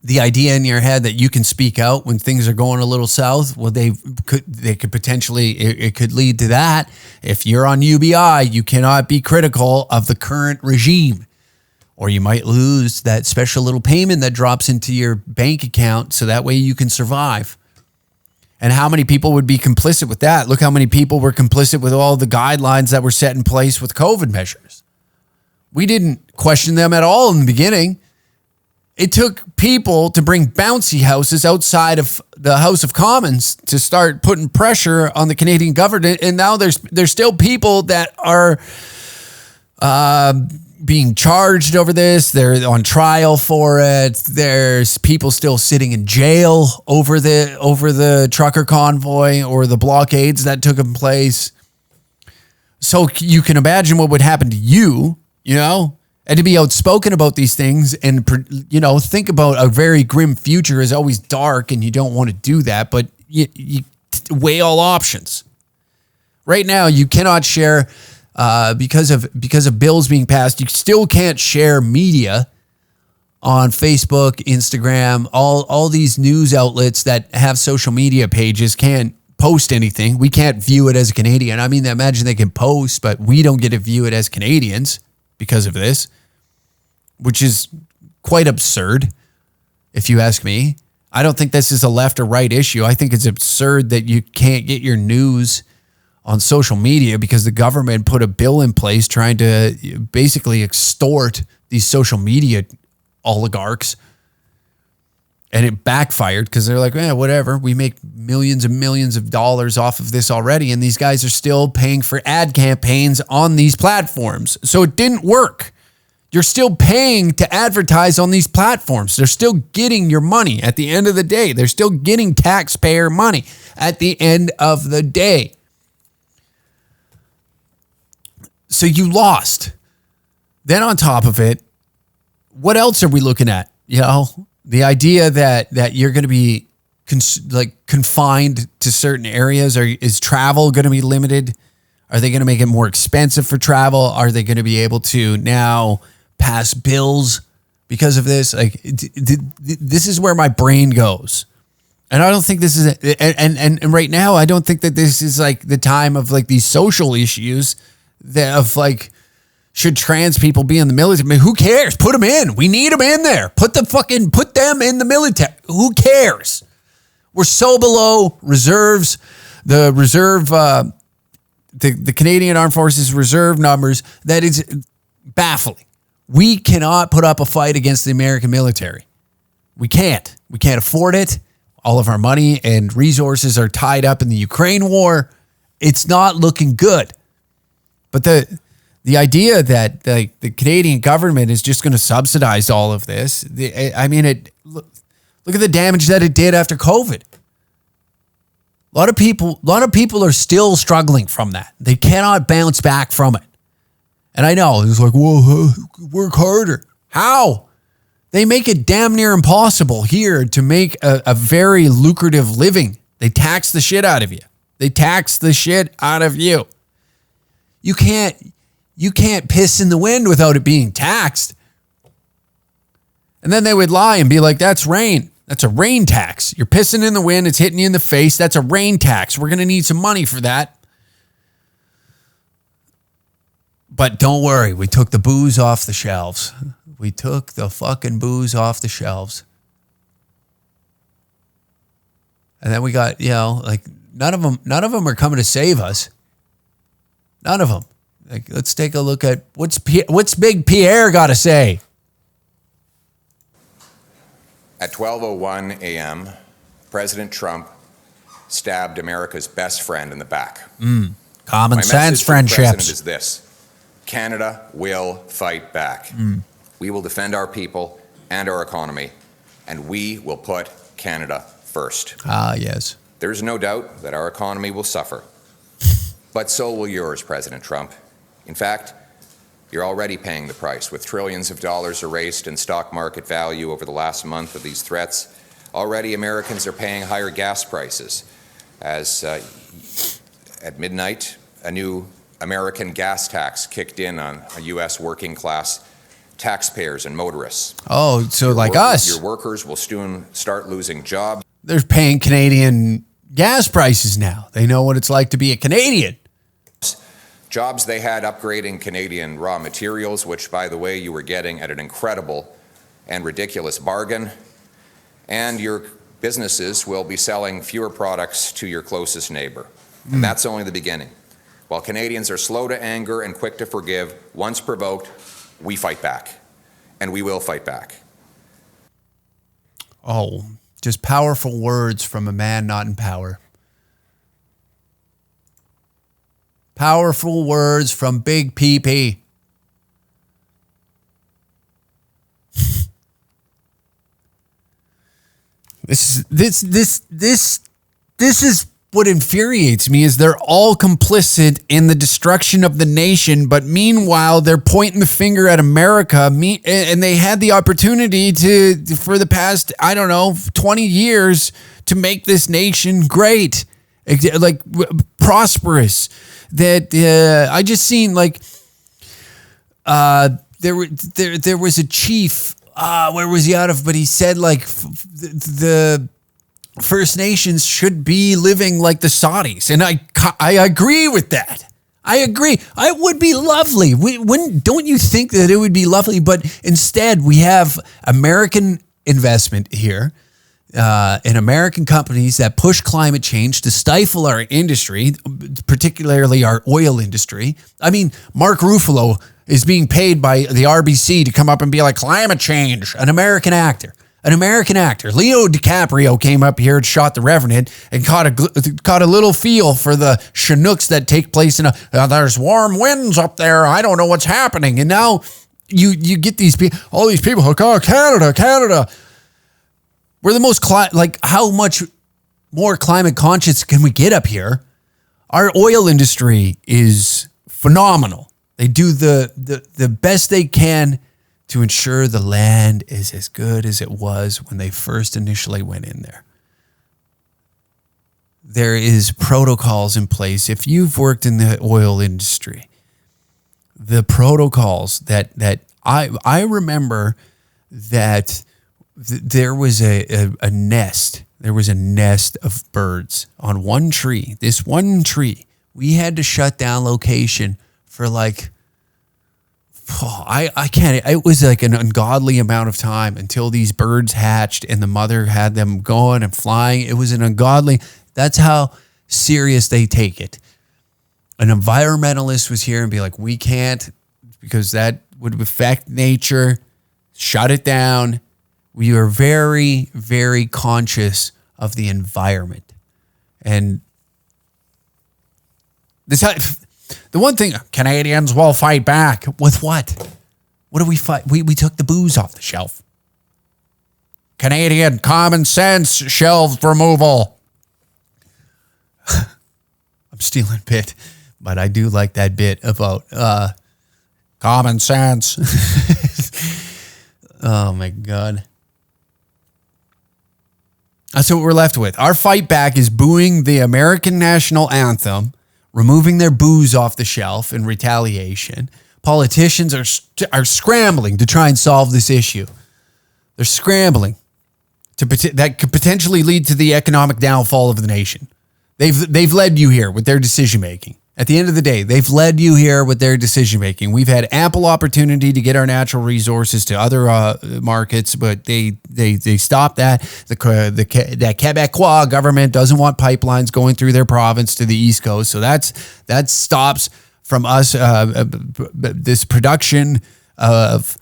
the idea in your head that you can speak out when things are going a little south? Well, they could potentially, it could lead to that. If you're on UBI, you cannot be critical of the current regime, or you might lose that special little payment that drops into your bank account so that way you can survive. And how many people would be complicit with that? Look how many people were complicit with all the guidelines that were set in place with COVID measures. We didn't question them at all in the beginning. It took people to bring bouncy houses outside of the House of Commons to start putting pressure on the Canadian government. And now there's still people that are being charged over this. They're on trial for it. There's people still sitting in jail over the trucker convoy or the blockades that took place. So you can imagine what would happen to you, and to be outspoken about these things and, think about a very grim future is always dark and you don't want to do that, but you weigh all options. Right now, you cannot share, because of bills being passed, you still can't share media on Facebook, Instagram, all these news outlets that have social media pages can't post anything. We can't view it as a Canadian. I mean, imagine they can post, but we don't get to view it as Canadians because of this, which is quite absurd, if you ask me. I don't think this is a left or right issue. I think it's absurd that you can't get your news on social media because the government put a bill in place trying to basically extort these social media oligarchs. And it backfired because they're like, whatever. We make millions and millions of dollars off of this already. And these guys are still paying for ad campaigns on these platforms. So it didn't work. You're still paying to advertise on these platforms. They're still getting your money at the end of the day. They're still getting taxpayer money at the end of the day. So you lost. Then on top of it, what else are we looking at? You know, the idea that you're going to be confined to certain areas, or is travel going to be limited? Are they going to make it more expensive for travel? Are they going to be able to now pass bills because of this? Like, this is where my brain goes. And I don't think this is, and right now, I don't think that this is like the time of like these social issues that of like, should trans people be in the military? I mean, who cares? Put them in. We need them in there. Put them in the military. Who cares? We're so below reserves, the Canadian Armed Forces reserve numbers, that is baffling. We cannot put up a fight against the American military. We can't. We can't afford it. All of our money and resources are tied up in the Ukraine war. It's not looking good. But the idea that the Canadian government is just going to subsidize all of this, look at the damage that it did after COVID. A lot of people are still struggling from that. They cannot bounce back from it. And I know it's like, well, work harder. How? They make it damn near impossible here to make a very lucrative living. They tax the shit out of you. They tax the shit out of you. You can't piss in the wind without it being taxed. And then they would lie and be like, that's rain. That's a rain tax. You're pissing in the wind. It's hitting you in the face. That's a rain tax. We're going to need some money for that. But don't worry. We took the booze off the shelves. We took the fucking booze off the shelves. And then we got, like none of them are coming to save us. None of them. Like, let's take a look at what's Big Pierre got to say. At 12:01 a.m., President Trump stabbed America's best friend in the back. Common sense friendships. My message to the president friendships. is this: Canada will fight back. We will defend our people and our economy, and we will put Canada first. Ah, yes. There's no doubt that our economy will suffer, but so will yours, President Trump. In fact, you're already paying the price, with trillions of dollars erased in stock market value over the last month of these threats. Already, Americans are paying higher gas prices, as at midnight, a new American gas tax kicked in on U.S. working class taxpayers and motorists. Oh, so like us. Your workers will soon start losing jobs. They're paying Canadian gas prices now. They know what it's like to be a Canadian. Jobs they had upgrading Canadian raw materials, which, by the way, you were getting at an incredible and ridiculous bargain. And your businesses will be selling fewer products to your closest neighbor. And that's only the beginning. While Canadians are slow to anger and quick to forgive, once provoked, we fight back. And we will fight back. Oh, just powerful words from a man not in power. Powerful words from Big PP. This is what infuriates me, is they're all complicit in the destruction of the nation, but meanwhile they're pointing the finger at America, and they had the opportunity for the past 20 years to make this nation great, like prosperous. That I just seen like there was a chief. Where was he out of? But he said like the First Nations should be living like the Saudis. And I agree with that. I agree. It would be lovely. Don't you think that it would be lovely? But instead, we have American investment here in American companies that push climate change to stifle our industry, particularly our oil industry. I mean, Mark Ruffalo is being paid by the RBC to come up and be like, climate change, an American actor. Leo DiCaprio came up here and shot the Revenant and caught a little feel for the Chinooks that take place in there's warm winds up there. I don't know what's happening. And now you get all these people who go, Canada. We're the most, how much more climate conscious can we get up here? Our oil industry is phenomenal. They do the best they can to ensure the land is as good as it was when they first initially went in there. There is protocols in place. If you've worked in the oil industry, the protocols that I remember that there was a nest. There was a nest of birds on one tree. This one tree, we had to shut down location for I can't. It was like an ungodly amount of time until these birds hatched and the mother had them going and flying. It was an ungodly. That's how serious they take it. An environmentalist was here and be like, we can't, because that would affect nature. Shut it down. We are very, very conscious of the environment. And the one thing, Canadians will fight back. With what? What do we fight? We took the booze off the shelf. Canadian common sense shelf removal. I'm stealing a bit, but I do like that bit about common sense. Oh my God. That's what we're left with. Our fight back is booing the American national anthem, removing their booze off the shelf in retaliation. Politicians are scrambling to try and solve this issue. They're scrambling that could potentially lead to the economic downfall of the nation. They've led you here with their decision making. At the end of the day, they've led you here with their decision making. We've had ample opportunity to get our natural resources to other markets, but they stopped that. The Quebecois government doesn't want pipelines going through their province to the East Coast, so that stops from us this production of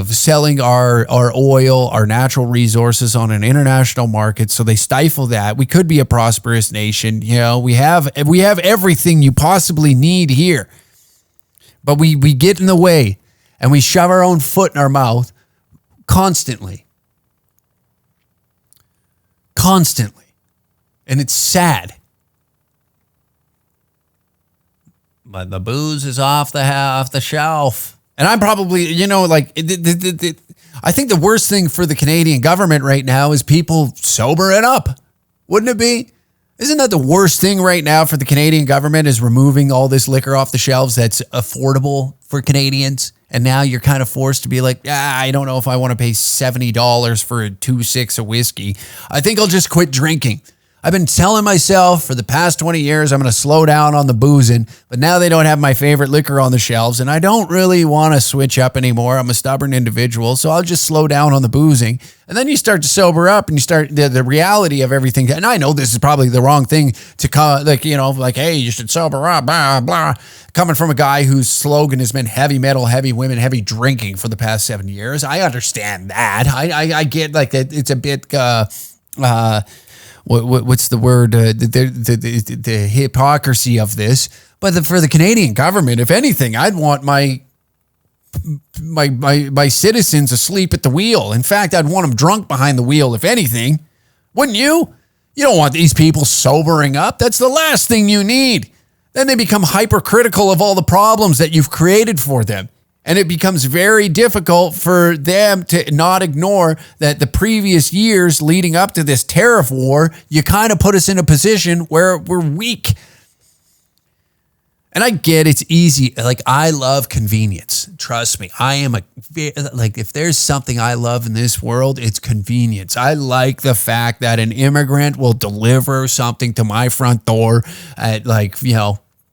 selling our oil, our natural resources on an international market. So they stifle that. We could be a prosperous nation. You know, we have everything you possibly need here, but we get in the way and we shove our own foot in our mouth constantly. And it's sad. But the booze is off the shelf. And I'm probably, I think the worst thing for the Canadian government right now is people sobering up. Wouldn't it be? Isn't that the worst thing right now for the Canadian government, is removing all this liquor off the shelves that's affordable for Canadians? And now you're kind of forced to be like, I don't know if I want to pay $70 for 2.6 of whiskey. I think I'll just quit drinking. I've been telling myself for the past 20 years I'm going to slow down on the boozing, but now they don't have my favorite liquor on the shelves, and I don't really want to switch up anymore. I'm a stubborn individual, so I'll just slow down on the boozing. And then you start to sober up, and you start the reality of everything. And I know this is probably the wrong thing to come, hey, you should sober up, blah, blah. Coming from a guy whose slogan has been heavy metal, heavy women, heavy drinking for the past 7 years. I understand that. I get it's a bit... what's the word? The hypocrisy of this. But for the Canadian government, if anything, I'd want my citizens asleep at the wheel. In fact, I'd want them drunk behind the wheel, if anything. Wouldn't you? You don't want these people sobering up. That's the last thing you need. Then they become hypercritical of all the problems that you've created for them. And it becomes very difficult for them to not ignore that the previous years leading up to this tariff war, you kind of put us in a position where we're weak. And I get it's easy. I love convenience. trust me, I am like, if there's something I love in this world, it's convenience. I like the fact that an immigrant will deliver something to my front door at, like,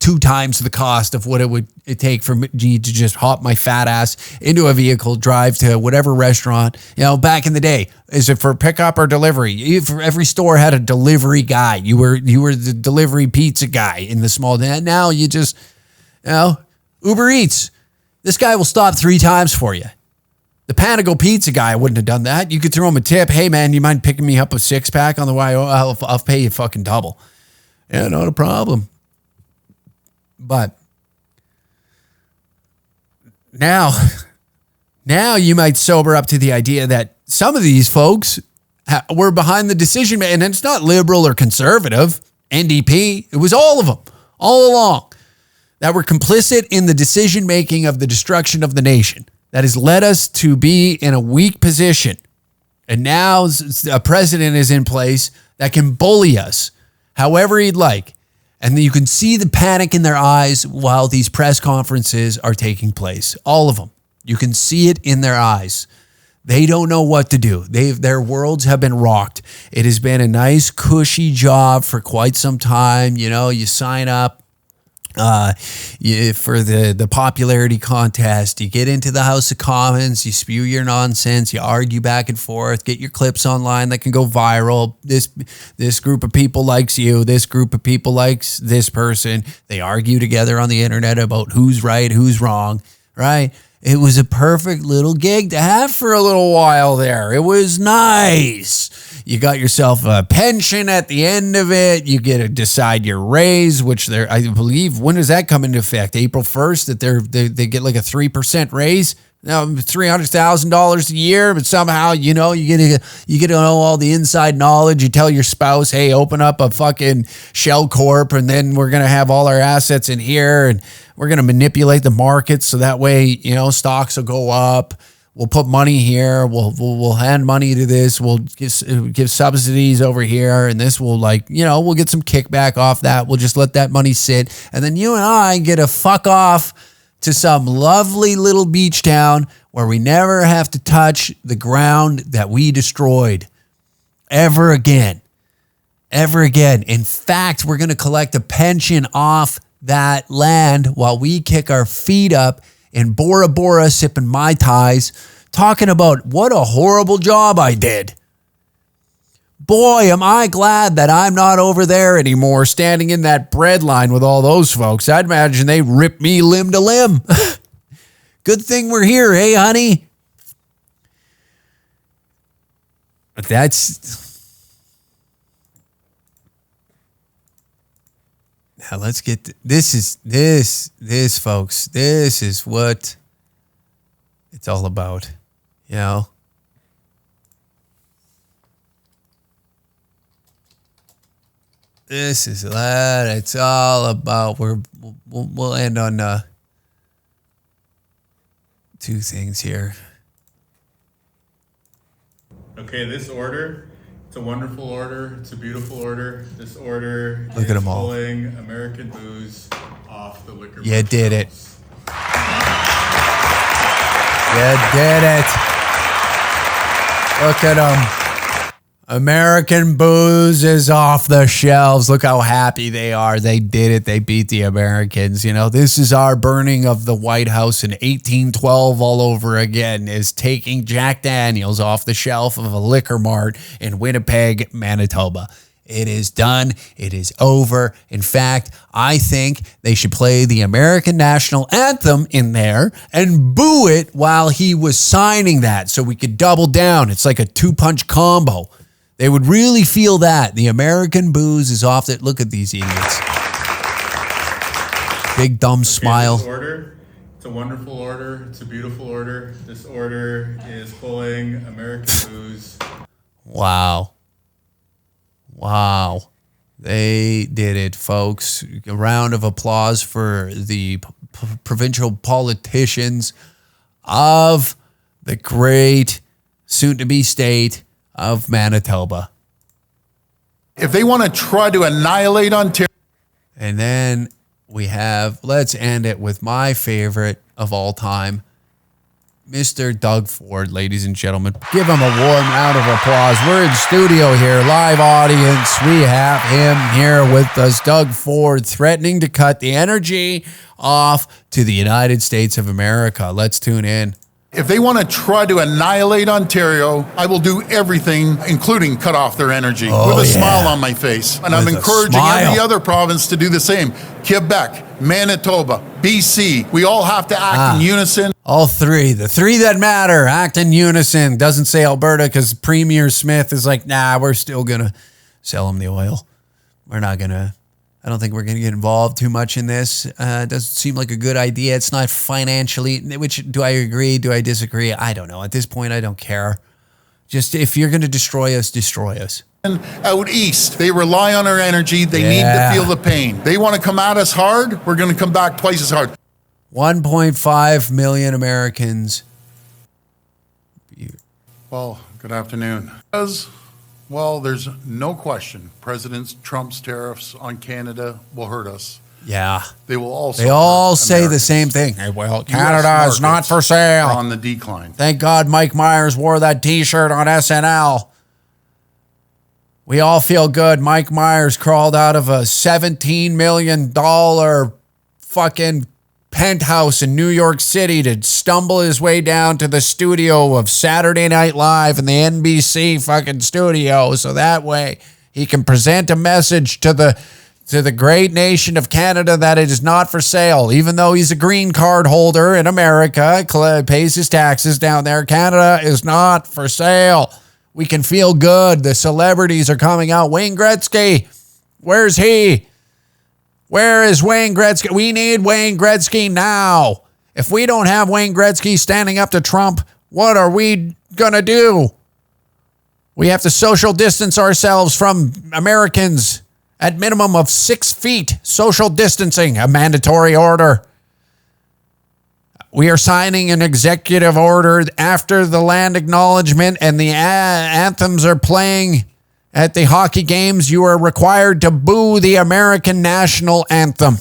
2 times the cost of what it would take for me to just hop my fat ass into a vehicle, drive to whatever restaurant. Back in the day, is it for pickup or delivery? Every store had a delivery guy. You were the delivery pizza guy in the small. Now you just, Uber Eats. This guy will stop 3 times for you. The Panago pizza guy wouldn't have done that. You could throw him a tip. Hey man, you mind picking me up a 6-pack on the way? I'll pay you fucking double. Yeah, not a problem. But now you might sober up to the idea that some of these folks were behind the decision, and it's not liberal or conservative, NDP. It was all of them, all along, that were complicit in the decision-making of the destruction of the nation that has led us to be in a weak position. And now a president is in place that can bully us however he'd like. And you can see the panic in their eyes while these press conferences are taking place. All of them. You can see it in their eyes. They don't know what to do. Their worlds have been rocked. It has been a nice, cushy job for quite some time. You sign up for the popularity contest. You get into the House of Commons. You spew your nonsense. You argue back and forth. Get your clips online that can go viral. This group of people likes you. This group of people likes this person. They argue together on the internet about who's right, who's wrong, right? It was a perfect little gig to have for a little while there. It was nice. You got yourself a pension at the end of it. You get to decide your raise, which I believe, when does that come into effect? April 1st, that they get like a 3% raise. Now, $300,000 a year, but somehow, you get to know all the inside knowledge. You tell your spouse, hey, open up a fucking shell corp, and then we're going to have all our assets in here, and we're going to manipulate the markets so that way, stocks will go up. We'll put money here. We'll hand money to this. We'll give subsidies over here, and this will we'll get some kickback off that. We'll just let that money sit, and then you and I get to fuck off to some lovely little beach town where we never have to touch the ground that we destroyed ever again. Ever again. In fact, we're going to collect a pension off that land while we kick our feet up in Bora Bora sipping Mai Tais, talking about what a horrible job I did. Boy, am I glad that I'm not over there anymore, standing in that bread line with all those folks. I'd imagine they rip me limb to limb. Good thing we're here, hey, honey? But now let's get this, folks. This is what it's all about, This is what it's all about. We'll end on 2 things here. Okay, this order, it's a wonderful order. It's a beautiful order. This order Look at them all. Pulling American booze off the liquor. You did it. shelves. You did it. Look at them. American booze is off the shelves. Look how happy they are. They did it. They beat the Americans. This is our burning of the White House in 1812 all over again, is taking Jack Daniels off the shelf of a liquor mart in Winnipeg, Manitoba. It is done. It is over. In fact, I think they should play the American national anthem in there and boo it while he was signing that so we could double down. It's like a 2-punch combo. They would really feel that. The American booze is off it. Look at these idiots. Big dumb smile. This order, it's a wonderful order. It's a beautiful order. This order is pulling American booze. Wow. They did it, folks. A round of applause for the provincial politicians of the great soon-to-be state of Manitoba. If they want to try to annihilate Ontario. And then we have, let's end it with my favorite of all time. Mr. Doug Ford, ladies and gentlemen. Give him a warm round of applause. We're in studio here, live audience. We have him here with us, Doug Ford, threatening to cut the energy off to the United States of America. Let's tune in. If they want to try to annihilate Ontario, I will do everything, including cut off their energy, with a smile on my face. And I'm With a encouraging smile. every other province to do the same. Quebec, Manitoba, BC, we all have to act in unison. All three, the three that matter, act in unison. Doesn't say Alberta because Premier Smith is like, nah, we're still going to sell them the oil. We're not going to. I don't think we're going to get involved too much in this. It doesn't seem like a good idea. It's not financially, which do I agree? Do I disagree? I don't know. At this point, I don't care. Just if you're going to destroy us, destroy us. Out east, they rely on our energy. They need to feel the pain. They want to come at us hard. We're going to come back twice as hard. 1.5 million Americans. Well, good afternoon. Well, there's no question President Trump's tariffs on Canada will hurt us. Yeah. They will also. They all hurt say the Americans. same thing. Hey, well, US Canada is not markets for sale. are on the decline. Thank God Mike Myers wore that T-shirt on SNL. We all feel good. Mike Myers crawled out of a $17 million fucking penthouse in New York City to stumble his way down to the studio of Saturday Night Live in the NBC fucking studio, so that way he can present a message to the great nation of Canada that it is not for sale. Even though he's a green card holder in America, pays his taxes down there, Canada is not for sale. We can feel good. The celebrities are coming out. Wayne Gretzky, where's he? Where is Wayne Gretzky? We need Wayne Gretzky now. If we don't have Wayne Gretzky standing up to Trump, what are we going to do? We have to social distance ourselves from Americans at minimum of 6 feet. Social distancing, a mandatory order. We are signing an executive order after the land acknowledgement and the anthems are playing. At the hockey games, you are required to boo the American national anthem.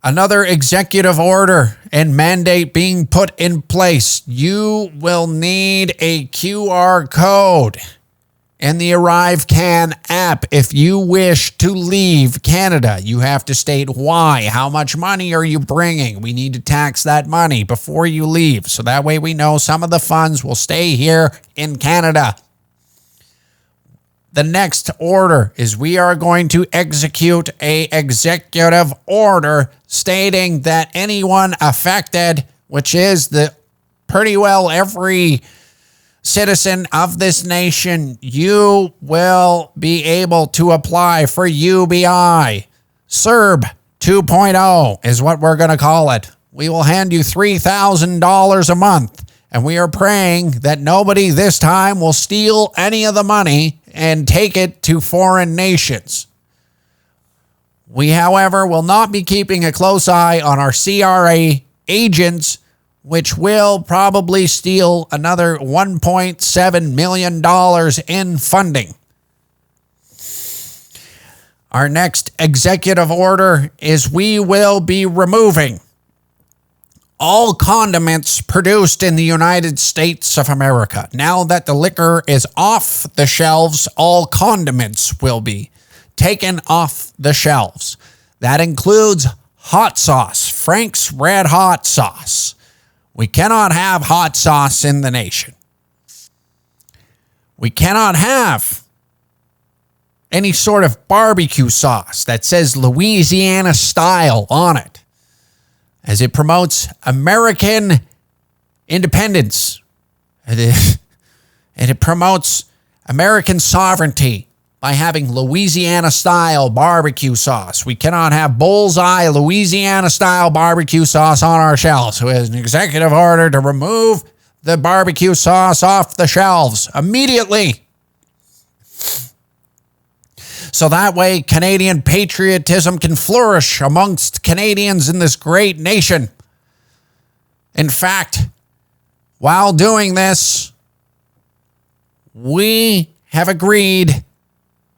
Another executive order and mandate being put in place. You will need a QR code in the ArriveCan app if you wish to leave Canada. You have to state why. How much money are you bringing? We need to tax that money before you leave. So that way we know some of the funds will stay here in Canada. The next order is we are going to execute a executive order stating that anyone affected, which is the pretty well every citizen of this nation, you will be able to apply for UBI. CERB 2.0 is what we're going to call it. We will hand you $3,000 a month, and we are praying that nobody this time will steal any of the money and take it to foreign nations. We, however, will not be keeping a close eye on our CRA agents, which will probably steal another $1.7 million in funding. Our next executive order is we will be removing all condiments produced in the United States of America. Now that the liquor is off the shelves, all condiments will be taken off the shelves. That includes hot sauce, Frank's Red Hot sauce. We cannot have hot sauce in the nation. We cannot have any sort of barbecue sauce that says Louisiana style on it, as it promotes American independence. And it promotes American sovereignty by having Louisiana-style barbecue sauce. We cannot have Bullseye Louisiana-style barbecue sauce on our shelves. So it is an executive order to remove the barbecue sauce off the shelves immediately. So that way, Canadian patriotism can flourish amongst Canadians in this great nation. In fact, while doing this, we have agreed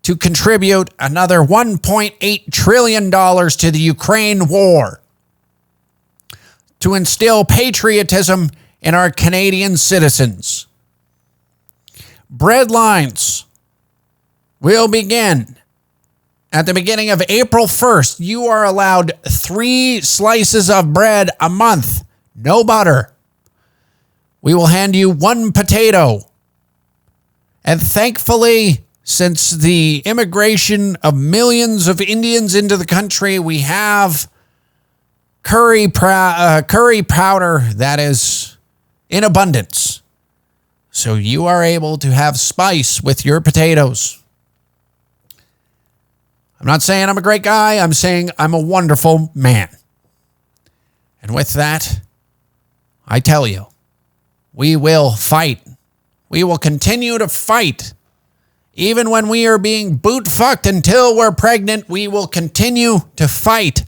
to contribute another $1.8 trillion to the Ukraine war. to instill patriotism in our Canadian citizens. Bread lines will begin at the beginning of April 1st. You are allowed 3 slices of bread a month, no butter. We will hand you 1 potato. And thankfully, since the immigration of millions of Indians into the country, we have curry powder that is in abundance. So you are able to have spice with your potatoes. I'm not saying I'm a great guy. I'm saying I'm a wonderful man. And with that, I tell you, we will fight. We will continue to fight. Even when we are being boot-fucked until we're pregnant, we will continue to fight.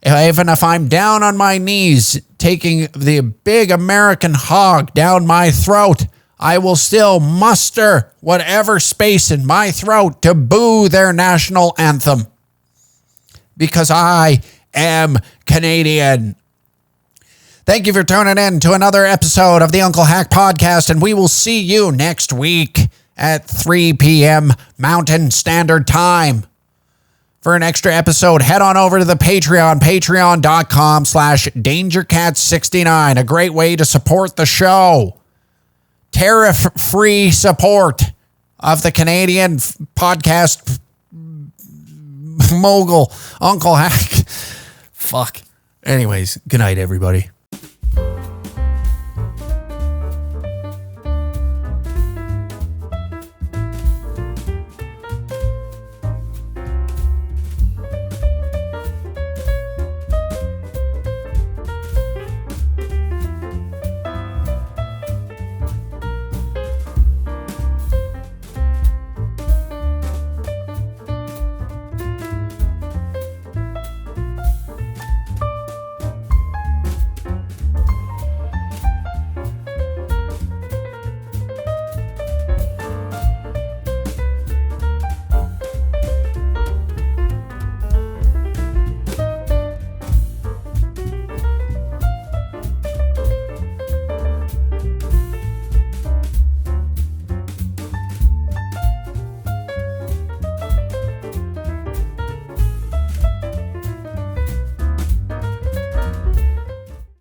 Even if I'm down on my knees, taking the big American hog down my throat, I will still muster whatever space in my throat to boo their national anthem. Because I am Canadian. Thank you for tuning in to another episode of the Uncle Hack Podcast, and we will see you next week at 3 p.m. Mountain Standard Time. For an extra episode, head on over to the Patreon, patreon.com/DangerCat69. A great way to support the show. Tariff-free support of the Canadian podcast mogul, Uncle Hack. Fuck. Anyways, good night, everybody.